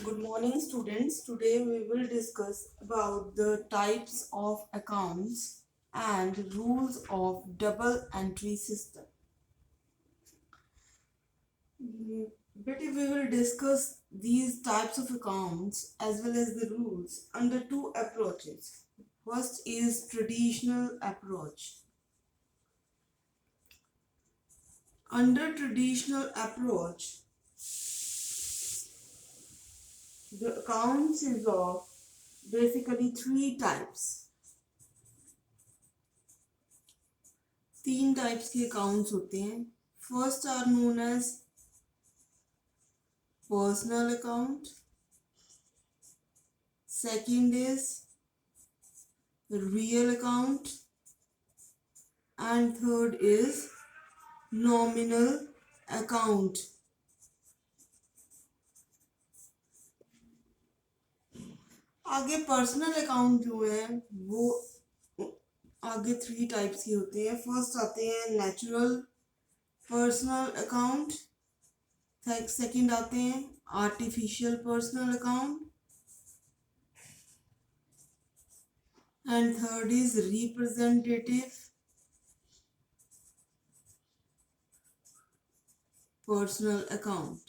Good morning, students. Today we will discuss about the types of accounts and rules of double entry system. But we will discuss these types of accounts as well as the rules under two approaches. First is traditional approach. Under traditional approach, the accounts is of basically three types. तीन types के accounts होते हैं. First are known as personal account, second is real account and third is nominal account. आगे personal account जो है वो आगे three types के होते हैं. फर्स्ट आते हैं नेचुरल पर्सनल अकाउंट, सेकंड आते हैं artificial personal account and third is representative personal account.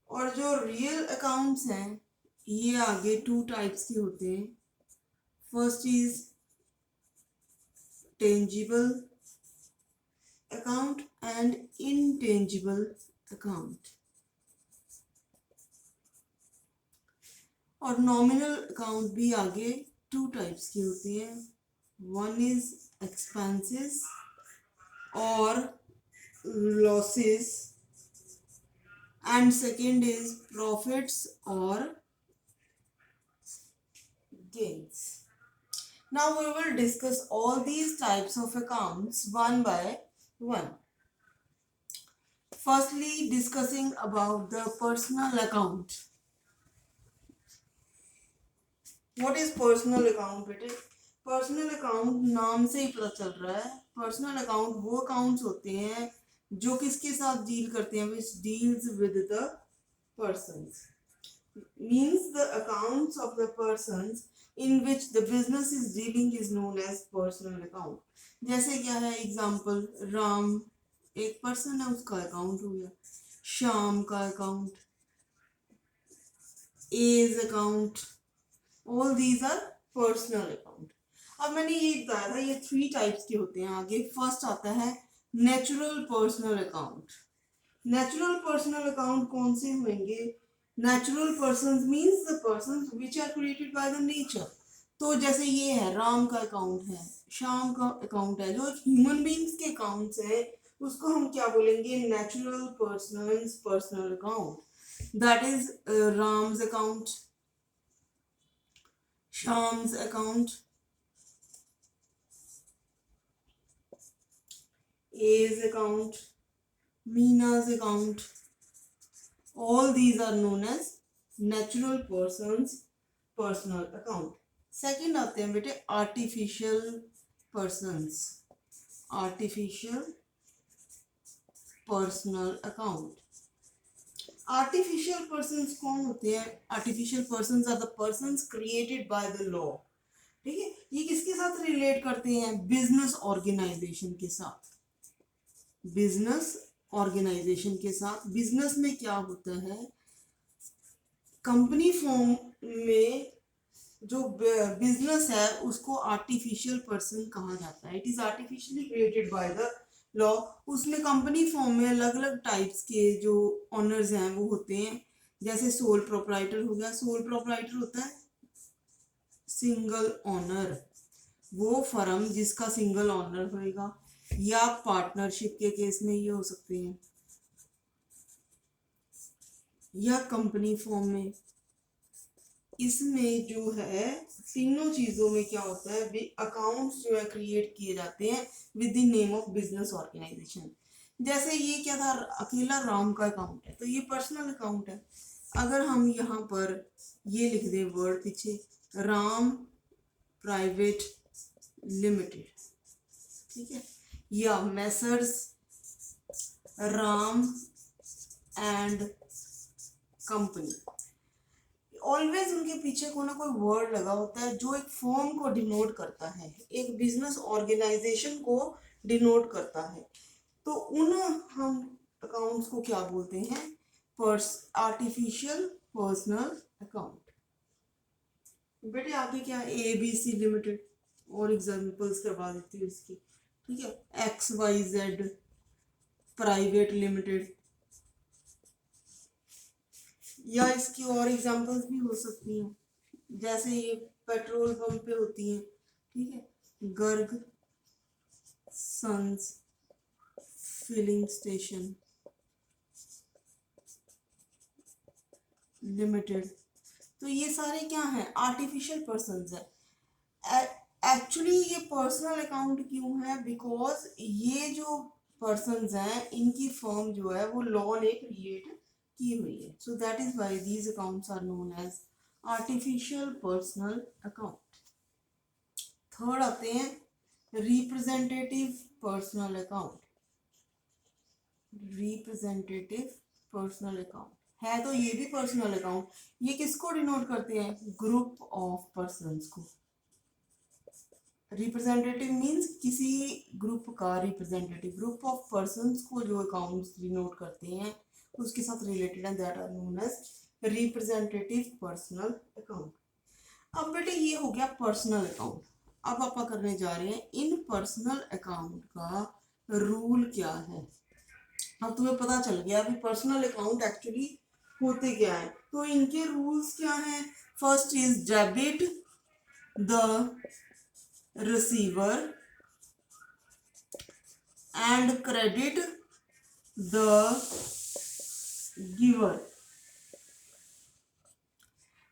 और जो रियल अकाउंट्स हैं ये आगे टू टाइप्स के होते हैं. First is tangible account and intangible account. और नॉमिनल अकाउंट भी आगे टू टाइप्स के होते हैं. वन इज एक्सपेंसेस और losses and second is profits or gains. Now we will discuss all these types of accounts one by one. Firstly, discussing about the personal account. What is personal account बेटे? Personal account नाम से ही पता चल रहा है. Personal account वो accounts होते हैं जो किसके साथ डील करते हैं, which deals with the persons. Means the accounts of the persons in which the business is dealing is known as personal account. जैसे क्या है एग्जाम्पल, राम एक पर्सन है उसका अकाउंट हो गया, श्याम का अकाउंट, एज account, all these are personal account. अब मैंने ये बताया था ये थ्री टाइप्स के होते हैं. आगे फर्स्ट आता है natural personal account. Natural personal account कौन से होंगे? Natural persons means the persons which are created by the nature. तो जैसे ये है राम का अकाउंट है, श्याम का अकाउंट है, जो ह्यूमन बींग्स के अकाउंट्स है उसको हम क्या बोलेंगे? Natural persons personal account. That is Ram's account, Shyam's account, A's account, Meena's account. All these are known as natural persons personal account. Second आते हैं बेटे artificial persons, artificial personal account. Artificial persons कौन होते हैं? Artificial persons are the persons created by the law. ठीक है, ये किसके साथ रिलेट करते हैं? बिजनेस ऑर्गेनाइजेशन के साथ. बिजनेस ऑर्गेनाइजेशन के साथ. बिजनेस में क्या होता है? कंपनी फॉर्म में जो बिजनेस है उसको आर्टिफिशियल पर्सन कहा जाता है. It is artificially created by the law. उसमें कंपनी फॉर्म में अलग अलग टाइप्स के जो ऑनर्स हैं वो होते हैं. जैसे सोल प्रोप्राइटर हो गया. सोल प्रोप्राइटर होता है सिंगल ऑनर, वो फर्म जिसका सिंगल ऑनर होएगा, या पार्टनरशिप के केस में ये हो सकते हैं, या कंपनी फॉर्म में. इसमें जो है तीनों चीजों में क्या होता है? अकाउंट्स जो है क्रिएट किए जाते हैं with the name of business organisation. जैसे ये क्या था? अकेला राम का अकाउंट है तो ये पर्सनल अकाउंट है. अगर हम यहाँ पर ये लिख दें वर्ड पीछे, राम प्राइवेट लिमिटेड, ठीक है, या Messrs Ram and company. Always उनके पीछे कोई ना कोई वर्ड लगा होता है जो एक फर्म को डिनोट करता है, एक बिजनेस ऑर्गेनाइजेशन को डिनोट करता है। तो उन हम अकाउंट्स को क्या बोलते हैं? Artificial personal account. बेटे आगे क्या है? ABC लिमिटेड, और एग्जांपल्स करवा देती हूँ इसकी, ठीक है। XYZ प्राइवेट लिमिटेड, या इसकी और एग्जांपल्स भी हो सकती हैं, जैसे ये पेट्रोल पंप पे होती हैं, ठीक है। Garg Sons Filling Station Limited. तो ये सारे क्या हैं? आर्टिफिशियल पर्सन्स है। एक्चुअली ये पर्सनल अकाउंट क्यों है? बिकॉज ये जो पर्सन्स हैं इनकी फर्म जो है वो लॉ ने क्रिएट की हुई है। So that is why these accounts are known as artificial personal account. Third आते हैं representative personal account. Representative personal account है तो ये भी पर्सनल अकाउंट। ये किसको डिनोट करते हैं? ग्रुप ऑफ पर्सन्स को। रिप्रेजेंटेटिव मीन्स किसी ग्रुप का रिप्रेजेंटेटिव, ग्रुप ऑफ पर्सन्स को जो अकाउंट्स डिनोट करते हैं उसके साथ रिलेटेड है, that are known as representative personal account. अब बेटे ये हो गया पर्सनल अकाउंट। अब आप करने जा रहे हैं इन पर्सनल अकाउंट का रूल क्या है। अब तुम्हें पता चल गया अभी पर्सनल अकाउंट एक्चुअली होते क्या है। तो इनके रूल्स क्या हैं? First is debit the receiver and credit the giver।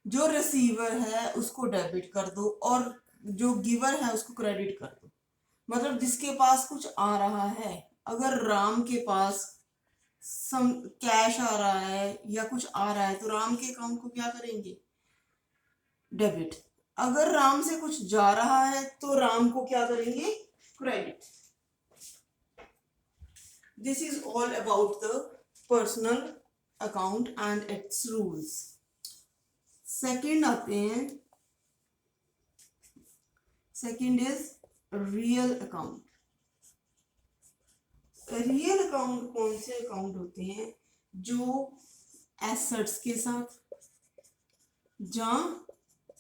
जो रिसीवर है उसको डेबिट कर दो और जो गिवर है उसको क्रेडिट कर दो। मतलब जिसके पास कुछ आ रहा है, अगर राम के पास सम कैश आ रहा है या कुछ आ रहा है तो राम के अकाउंट को क्या करेंगे? डेबिट। अगर राम से कुछ जा रहा है तो राम को क्या करेंगे? Credit. This is all about the personal account and its rules. Second आते हैं, second is real account. Real account कौन से अकाउंट होते हैं? जो एसेट्स के साथ या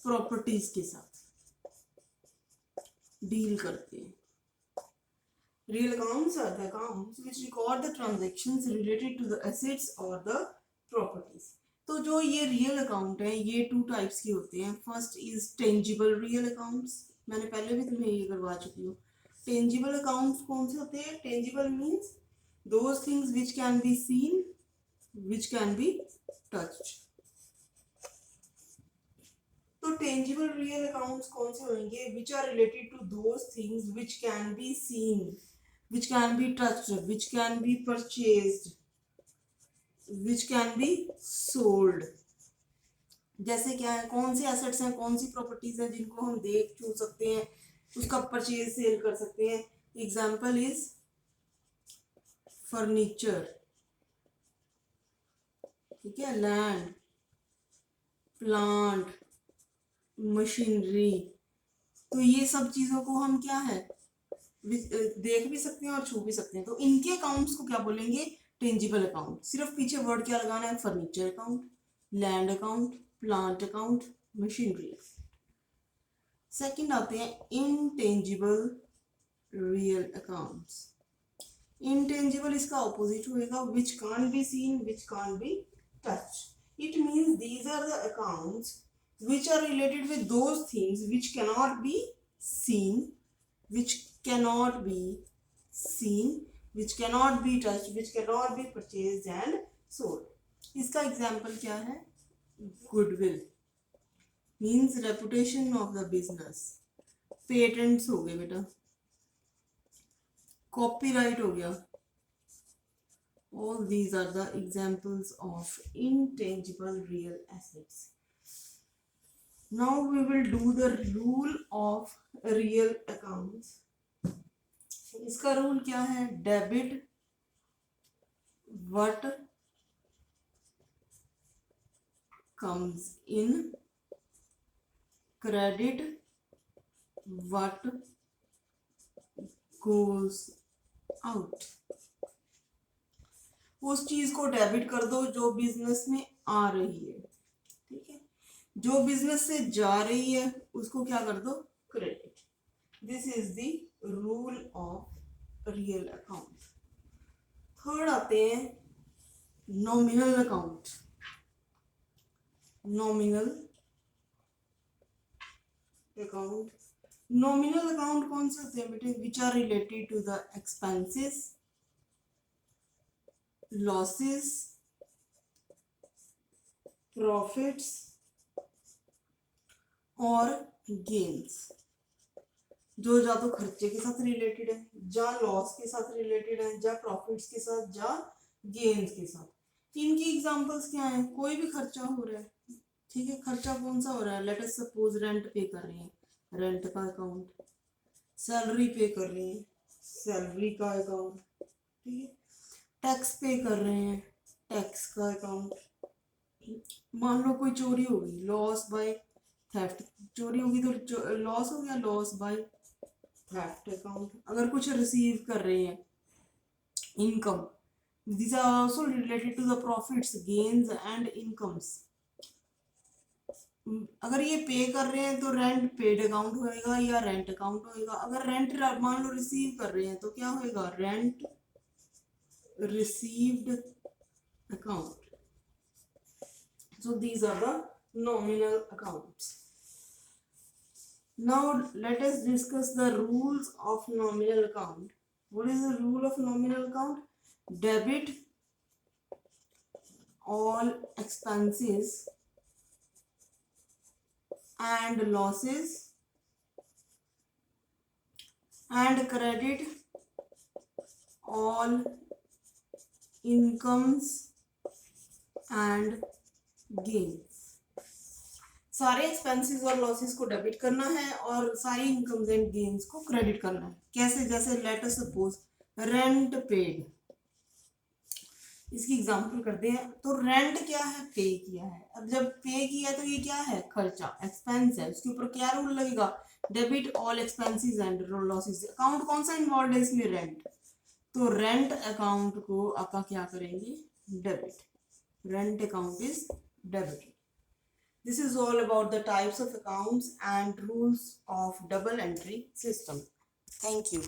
प्रॉपर्टीज के साथ डील करते हैं। Real accounts are the accounts which record the transactions related to the assets or the properties. तो जो ये रियल अकाउंट है ये टू टाइप्स के होते हैं। First is tangible real accounts, मैंने पहले भी तुम्हें ये करवा चुकी हूँ। टेंजिबल अकाउंट्स कौन से होते हैं? Tangible means those things which can be seen, which can be touched. तो टेंजिबल रियल अकाउंट्स कौन से होंगे? Which are related to those things which can be seen, which can be touched, which can be purchased, which can be sold। जैसे क्या है? कौन से assets हैं, कौन सी प्रॉपर्टीज हैं जिनको हम देख छू सकते हैं, उसका परचेज सेल कर सकते हैं। एग्जाम्पल इज फर्नीचर, ठीक है, लैंड, प्लांट, मशीनरी। तो ये सब चीजों को हम क्या है देख भी सकते हैं और छू भी सकते हैं। तो इनके अकाउंट्स को क्या बोलेंगे? Tangible account. सिर्फ पीछे वर्ड क्या लगाना है? Furniture account, land account, plant account, machinery. Second आते हैं इनटेंजिबल रियल अकाउंट्स। इनटेंजिबल इसका ऑपोजिट होएगा which can't be seen, which can't be touched. It means these are the accounts which are related with those things which cannot be seen, which cannot be seen, which cannot be touched, which cannot be purchased and sold. इसका example क्या है? Goodwill means reputation of the business. Patents हो गए बेटा, copyright हो गया। All these are the examples of intangible real assets. Now we will do the rule of real accounts. इसका rule क्या है? Debit what comes in, credit what goes out। उस चीज को डेबिट कर दो जो बिजनेस में आ रही है, ठीक है। जो बिजनेस से जा रही है उसको क्या कर दो, credit. This is the rule of real account. Third आते हैं nominal account. Nominal account, nominal account कौन से होते हैं बेटे, which are related to the expenses, losses, profits और गेन्स। जो या तो खर्चे के साथ रिलेटेड है, या लॉस के साथ रिलेटेड है, या प्रॉफिट्स के साथ, या गेन्स के साथ। इनकी एग्जांपल्स क्या हैं, कोई भी खर्चा हो रहा है, ठीक है। खर्चा कौन सा हो रहा है, लेट अस सपोज रेंट पे कर रहे हैं, रेंट का अकाउंट। सैलरी पे कर रहे हैं, सैलरी का अकाउंट, ठीक है। टैक्स पे कर रहे हैं, टैक्स का अकाउंट। मान लो कोई चोरी हो गई, लॉस बाय थेफ्ट, चोरी होगी तो लॉस हो गया, लॉस बाय थेफ्ट अकाउंट। अगर कुछ रिसीव कर रहे हैं, income, these are also related to the profits, gains and incomes। अगर ये पे कर रहे हैं तो रेंट पेड अकाउंट होएगा या रेंट अकाउंट होएगा। अगर रेंट मान लो रिसीव कर रहे हैं तो क्या होएगा, rent received account। So these are the nominal accounts। Now let us discuss the rules of nominal account। What is the rule of nominal account? Debit all expenses and losses and credit all incomes and gains। सारे expenses और losses को debit करना है और सारी incomes and gains को credit करना है। कैसे, जैसे let us suppose rent paid, इसकी एग्जांपल करते हैं। तो रेंट क्या है, पे किया है। अब जब पे किया तो ये क्या है, खर्चा, एक्सपेंस है। उसके ऊपर क्या रूल लगेगा, debit all expenses and losses. Account कौन सा इन्वॉल्व है इसमें, रेंट। तो रेंट अकाउंट को आपका क्या करेंगे, debit. Rent account is debit. This is all about the types of accounts and rules of double entry system. Thank you.